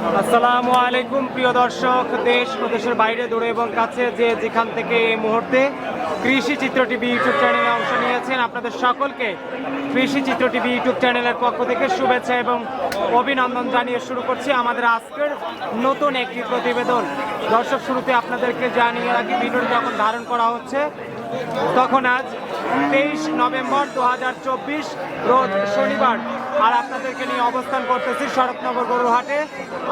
আসসালামু আলাইকুম প্রিয় দর্শক, দেশ প্রদেশের বাইরে দূরে এবং কাছে যে যেখান থেকে এই মুহূর্তে কৃষি চিত্র টিভি ইউটিউব চ্যানেলে অংশ নিয়েছেন, আপনাদের সকলকে কৃষি চিত্র টিভি ইউটিউব চ্যানেলের পক্ষ থেকে শুভেচ্ছা এবং অভিনন্দন জানিয়ে শুরু করছি আমাদের আজকের নতুন একটি প্রতিবেদন। দর্শক, শুরুতে আপনাদেরকে জানিয়ে রাখি, ভিডিওটি যখন ধারণ করা হচ্ছে তখন আজ 23 নভেম্বর 2024 রোজ শনিবার, আর আপনাদেরকে নিয়ে অবস্থান করতেছি শরৎনগর গরুর হাটে।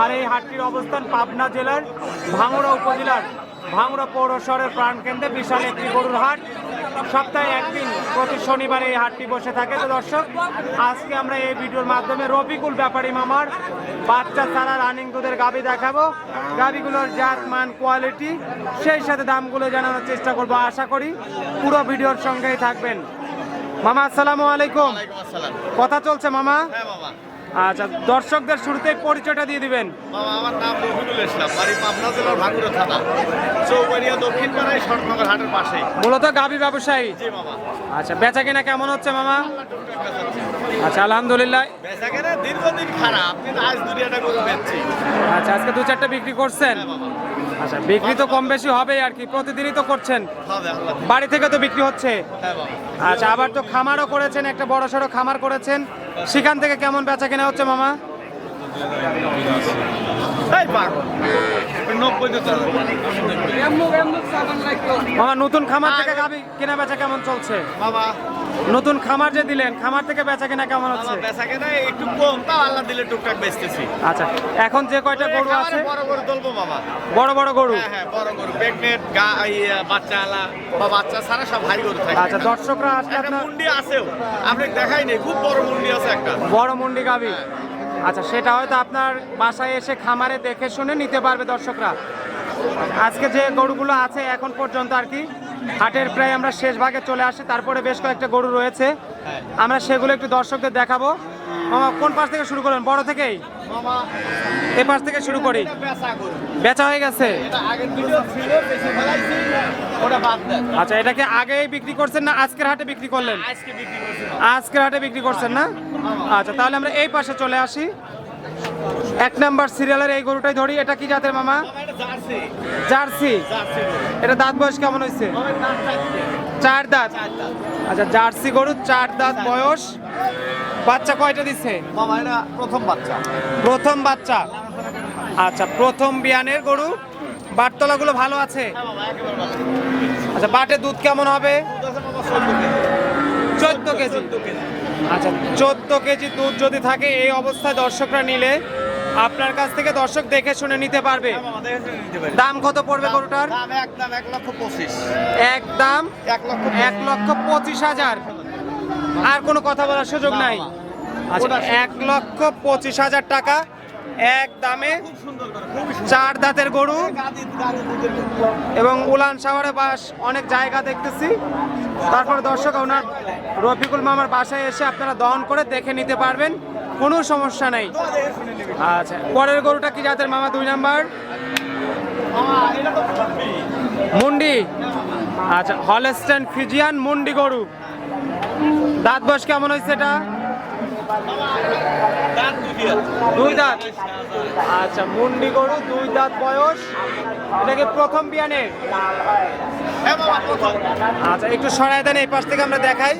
আর এই হাটটির অবস্থান পাবনা জেলার ভাঙড়া উপজেলার ভাঙড়া পৌর শহরের প্রাণকেন্দ্রে বিশাল একটি গরুর হাট। সপ্তাহে একদিন প্রতি শনিবার এই হাটটি বসে থাকে। তো দর্শক, আজকে আমরা এই ভিডিওর মাধ্যমে রফিকুল ব্যাপারী মামার বাচ্চা ছাড়া রানিং দুধের গাভী দেখাবো। গাভীগুলোর জাত, মান, কোয়ালিটি, সেই সাথে দামগুলো জানানোর চেষ্টা করবো। আশা করি পুরো ভিডিওর সঙ্গেই থাকবেন। মামা আসসালামু আলাইকুম। কথা চলছে মামা? আচ্ছা, দর্শকদের শুরুতেই পরিচয়টা দিয়ে দিবেন। আমার নাম রফিকুল ইসলাম, বাড়ি পাবনা জেলার ভাঙড়া থানা, চৌবাড়িয়া দক্ষিণ পাড়ায় শরৎনগর হাটের পাশে। মূলত গাভী ব্যবসায়ী? জি মামা। আচ্ছা, বেচা কিনা কেমন হচ্ছে মামা? আচ্ছা, আলহামদুলিল্লাহ। বেচা কেনা দীর্ঘদিন খারাপ, কিন্তু আজ দুনিয়াটা গরু বেচছি। আচ্ছা, আজকে দু চারটা বিক্রি করছেন? আচ্ছা, বিক্রি তো কম বেশি হবেই আর কি, প্রতিদিনই তো করছেন। বাড়ি থেকে তো বিক্রি হচ্ছে? আচ্ছা, আবার তো খামারও করেছেন, একটা বড় সড়ো খামার করেছেন, সেখান থেকে কেমন বেচা কেনা হচ্ছে মামা? মামা, নতুন খামার থেকে গাভী কেনা বেচা কেমন চলছে? বাবা, নতুন খামার যে দিলেন, খামার থেকে বেচা কেনা কেমন হচ্ছে? বেচা কেনা একটু কম, তাও আল্লাহ দিলে টুকটাক বেচতেছি। আচ্ছা, এখন যে কয়টা গরু আছে? বড় গরু তুলবো বাবা। বড় বড় গরু? হ্যাঁ, বড় গরু, প্রেগনেন্ট, বাচ্চা আলা বা বাচ্চা ছাড়া সব ভারী গরু থাকে। আচ্ছা, দর্শকরা আসলে একটা আপনার মুন্ডি আছেও, আপনি দেখাই নেই, খুব বড় মুন্ডি আছে একটা। বড় মুন্ডি গাভী? আচ্ছা, সেটা হয়তো আপনার বাসায় এসে খামারে দেখে শুনে নিতে পারবে দর্শকরা। আজকে যে গরুগুলো আছে এখন পর্যন্ত আর কি, হাটের প্রায় আমরা শেষ ভাগে চলে আসি, তারপরে বেশ কয়েকটা গরু রয়েছে, আমরা সেগুলো একটু দর্শকদের দেখাবো। মামা, কোন পাশ থেকে শুরু করবেন? বড় থেকেই? এ পাশ থেকে শুরু করি। বেচা হয়ে গেছে? আচ্ছা, এটাকে আগেই বিক্রি করছেন না আজকের হাটে বিক্রি করলেন? আজকের হাটে বিক্রি করছেন না? আচ্ছা, তাহলে আমরা এই পাশে চলে আসি। 1 নাম্বার সিরিয়ালের এই গরুটাই ধরি। এটা কি জাতের মামা? জার্সি? এটা দাঁত বয়স কেমন হয়েছে? 4 দাঁত? আচ্ছা, জার্সি গরু, 4 দাঁত বয়স। বাচ্চা কয়টা দিচ্ছে? মামা, এটা প্রথম বাচ্চা। প্রথম বাচ্চা? আচ্ছা, প্রথম বিয়ানের গরু। বাটতলাগুলো ভালো আছে? আচ্ছা, বাটে দুধ কেমন হবে? 14 কেজি? আচ্ছা, 14 কেজি দুধ যদি থাকে, এই অবস্থায় দর্শকরা নিলে আপনার কাছ থেকে দর্শক দেখে শুনে নিতে পারবে। দাম কত পড়বে গরুটার? একদম 1,25,000। একদম 1,25,000? আর কোনো কথা বলার সুযোগ নাই? আচ্ছা, 1,25,000 টাকা এক দামে 4 দাঁতের গরু এবং উলান সাওয়ারে বাস, অনেক জায়গা দেখতেছি। তারপরে দর্শক, ওনার রফিকুল মামার বাসায় এসে আপনারা দহন করে দেখে নিতে পারবেন, কোনো সমস্যা নেই। আচ্ছা, পরের গরুটা কি জাতের মামা? 2 নাম্বার মুন্ডি? আচ্ছা, হলস্টাইন ফ্রিজিয়ান মুন্ডি গরু। দাঁত বয়স কেমন হয়েছে এটা? 2 দাঁত? আচ্ছা, মুন্ডি গরু, 2 দাঁত বয়স। এটাকে প্রথম বিয়ানের? আচ্ছা, একটু সরাই দেন, এই পাশ থেকে আমরা দেখাই।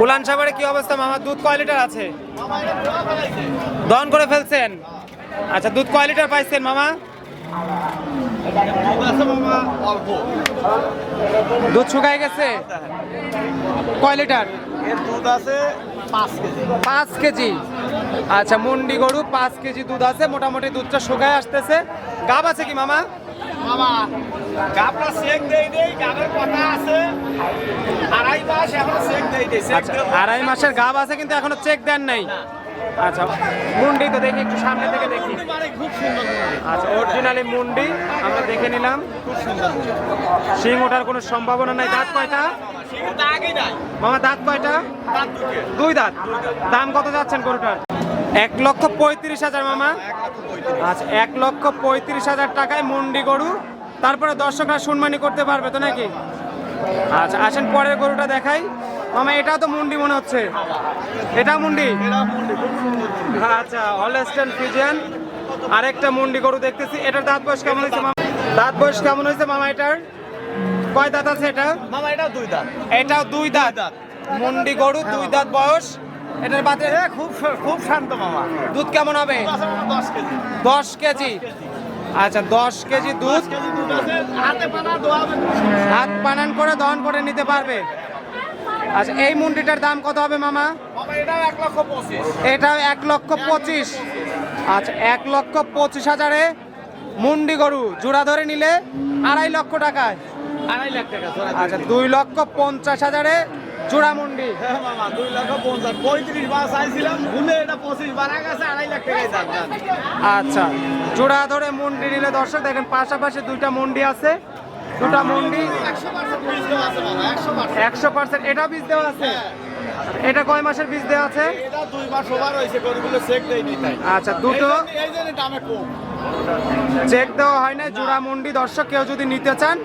উলান সাভারে কি অবস্থা মামা? দুধ কয় লিটার আছে? দহন করে ফেলছেন? আচ্ছা, দুধ কয় লিটার পাইছেন মামা? দুধ শুকায় গেছে? কয় লিটার? দুধ আছে 5 কেজি? আচ্ছা, মুন্ডি গরু, 5 কেজি দুধ আছে, মোটামুটি দুধটা শুকায় আসতেছে। গাব আছে কি মামা? মামা, গাবটা চেক দেই দেই, গাবের কথা আছে 2.5 মাস, এখনো চেক দেই দেই। আচ্ছা, 2.5 মাসের গাব আছে, কিন্তু এখনো চেক দেন নাই? আচ্ছা, মুন্ডি তো দেখি, একটু সামনে থেকে দেখি। খুব সুন্দর। আচ্ছা, অরিজিনালি মুন্ডি আমরা দেখে নিলাম। খুব সুন্দর। শিং ওঠার কোনো সম্ভাবনা নাই। দাঁত কয়টা মামা? দাঁত কয়টা? 2 দাঁত? দাম কত যাচ্ছেন গরুটার? 1,35,000 মামা? আচ্ছা, 1,35,000 টাকায় মুন্ডি গরু। তারপরে দর্শকরা সম্মানী করতে পারবে তো নাকি? আচ্ছা, আসেন পরের গরুটা দেখাই। মামা এটাও তো মুন্ডি মনে হচ্ছে, এটা মুন্ডি। এটা মুন্ডি খুব সুন্দর। আচ্ছা হলস্টাইন ফ্রিজিয়ান আরেকটা মুন্ডি গরু দেখতেছি। এটার দাঁত বয়স কেমন হয়েছে মামা? দাঁত বয়স কেমন হয়েছে মামা এটার? কয় দাঁত আছে এটা? মামা এটা 2 দাঁত। এটাও 2 দাঁত। মুন্ডি গরু 2 দাঁত বয়স। এটার বাতে খুব শান্ত মামা। দুধ কেমন হবে? 10 কেজি। 10 কেজি। আচ্ছা 10 কেজি দুধ। 10 কেজি দুধ আছে, হাতে পানা দোয়াবে। হাত বানান করে দহন করে নিতে পারবে। আচ্ছা এই মুন্ডিটার দাম কত হবে মামা? মামা এটাও 1,25,000। এটাও 1,25,000। আচ্ছা 1,25,000-এ মুন্ডি গরু জোড়া ধরে নিলে 2.5 লক্ষ টাকায়। 2.5 লাখ টাকা জোড়া। আচ্ছা 2,50,000-এ জোড়া মুন্ডি। হ্যাঁ মামা 2,50,000। 35 বার চাইছিলাম, ভুলে এটা 25 বাড়া গেছে, 2.5 লাখ টাকায় দাম। আচ্ছা জোড়া ধরে মুন্ডি নিলে দর্শক দেখেন পাশাপাশি 2টা মুন্ডি আছে। 2টা মুন্ডি 100% বীজ দেওয়া আছে মামা, 100%। 100%। এটাও বীজ দেওয়া আছে? এটা কয় মাসের বীজ দেওয়া আছে? এটা 2 মাস ওভার হয়েছে, গরুগুলো চেক দেয়নি তাই। আচ্ছা দুটো এই জন্য দামে কম। চেক দেওয়া হয় না জোড়া মুন্ডি। দর্শক কেউ যদি নিতে চান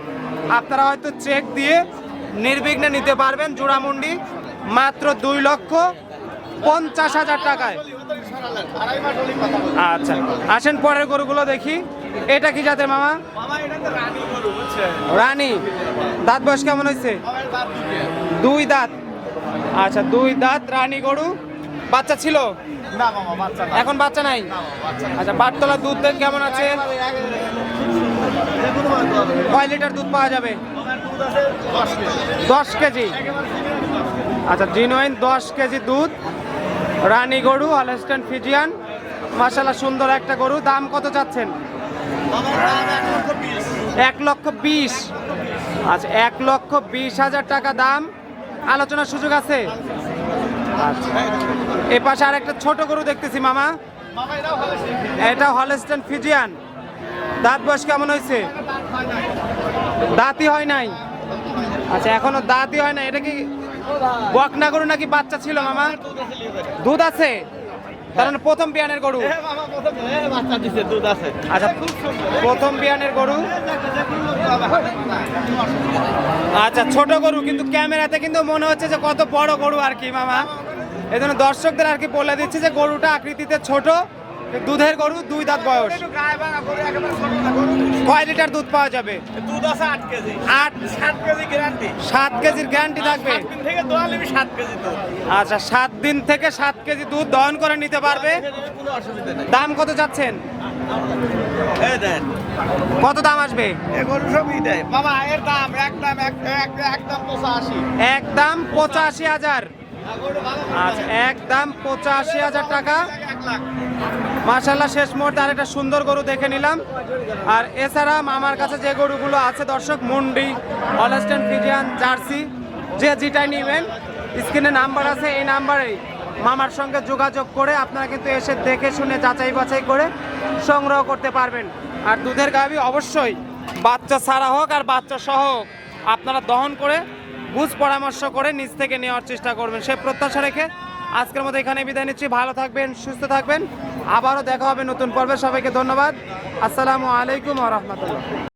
আপনারা হয়তো চেক দিয়ে নির্বিঘ্নে নিতে পারবেন। জোড়া মুন্ডি মাত্র 2,50,000 টাকায়। 2.5 মাস হলেই কথা বলি। আচ্ছা আসেন পরের গরুগুলো দেখি। এটা কি জাতের মামা? মামা এটা তো রানী গরু, বুঝছেন? রানী। দাঁত বয়স কেমন হয়েছে? মামা এর দাঁত দুটো। 2 দাঁত। আচ্ছা 2 দাঁত রানী গরু। বাচ্চা ছিল? না মামা বাচ্চা না। এখন বাচ্চা নাই। না মামা বাচ্চা না। আচ্ছা বাটতলা দুধ কেমন আছে? যে কোনো ভাবে দেওয়া যাবে। কয় লিটার দুধ পাওয়া যাবে? মামার দুধ আছে 10 কেজি। 10 কেজি। একেবারে genuine 10 কেজি। আচ্ছা জিনুইন 10 কেজি দুধ রানী গরু হলস্টাইন ফ্রিজিয়ান। মাশাআল্লাহ সুন্দর একটা গরু। দাম কত চাচ্ছেন? মামার দাম 1,20,000। 1,20,000। আচ্ছা 1,20,000 টাকা দাম। আলোচনার সুযোগ আছে? আচ্ছা এ পাশে আরেকটা ছোট গরু দেখতেছি মামা। মামা এটাও ভালো ছিল। এটা হলস্টাইন ফ্রিজিয়ান। দাঁত বয়স কেমন হয়েছে? দাঁতই হয় নাই। আচ্ছা এখনো দাঁতই হয় না। এটা কি বকনা গরু নাকি বাচ্চা ছিল মামা? দুধ আছে? তার মানে প্রথম বিয়ানের গরু। মামা প্রথম বাচ্চা দিছে, দুধ আছে। আচ্ছা প্রথম বিয়ানের গরু। আচ্ছা ছোট গরু কিন্তু ক্যামেরাতে কিন্তু মনে হচ্ছে যে কত বড় গরু আর কি মামা। এই জন্য দর্শকদের আর কি বলে দিচ্ছি যে গরুটা আকৃতিতে ছোট, দুধের গরু, 2 দাঁত বয়স। একটু গায়ে ভাঙা গরু, একেবারে ছোট না গরু। কয় লিটার দুধ পাওয়া যাবে? দুধ আছে 8 কেজি। 7 KG guarantee. কেজির গ্যারান্টি থাকবে। 7 দিন থেকে দোয়া নিবি 7 কেজি দুধ। আচ্ছা 7 দিন থেকে 7 কেজি দুধ দহন করে নিতে পারবে। কোনো অসুবিধা নেই। দাম কত যাচ্ছেন? এই দেন, কত দাম আসবে? এই গরু সবই দেয় মামা। এর দাম একদম 85। একদম 85,000। গরু ভালো আচ্ছা একদম 85,000 টাকা। 1 লাখ। মাশাআল্লাহ শেষ মুহূর্তে আরেকটা সুন্দর গরু দেখে নিলাম। আর এছাড়া আমার কাছে যে গরুগুলো আছে দর্শক মুন্ডি হলস্টাইন ফ্রিজিয়ান জার্সি যে যেটাই নেবেন স্ক্রিনে নাম্বার আছে, এই নাম্বারেই মামার সঙ্গে যোগাযোগ করে আপনারা কিন্তু এসে দেখে শুনে যাচাই বাছাই করে সংগ্রহ করতে পারবেন। আর দুধের গাভী অবশ্যই বাচ্চা ছাড়া হোক আর বাচ্চা সহ হোক আপনারা দহন করে বুঝ পরামর্শ করে নিজ থেকে নেওয়ার চেষ্টা করবেন সে প্রত্যাশা রেখে আজকের মতো এখানে বিদায় নিচ্ছি। ভালো থাকবেন, সুস্থ থাকবেন। আবারও দেখা হবে নতুন পর্বে। সবাইকে ধন্যবাদ। আসসালামু আলাইকুম ওয়া রাহমাতুল্লাহ।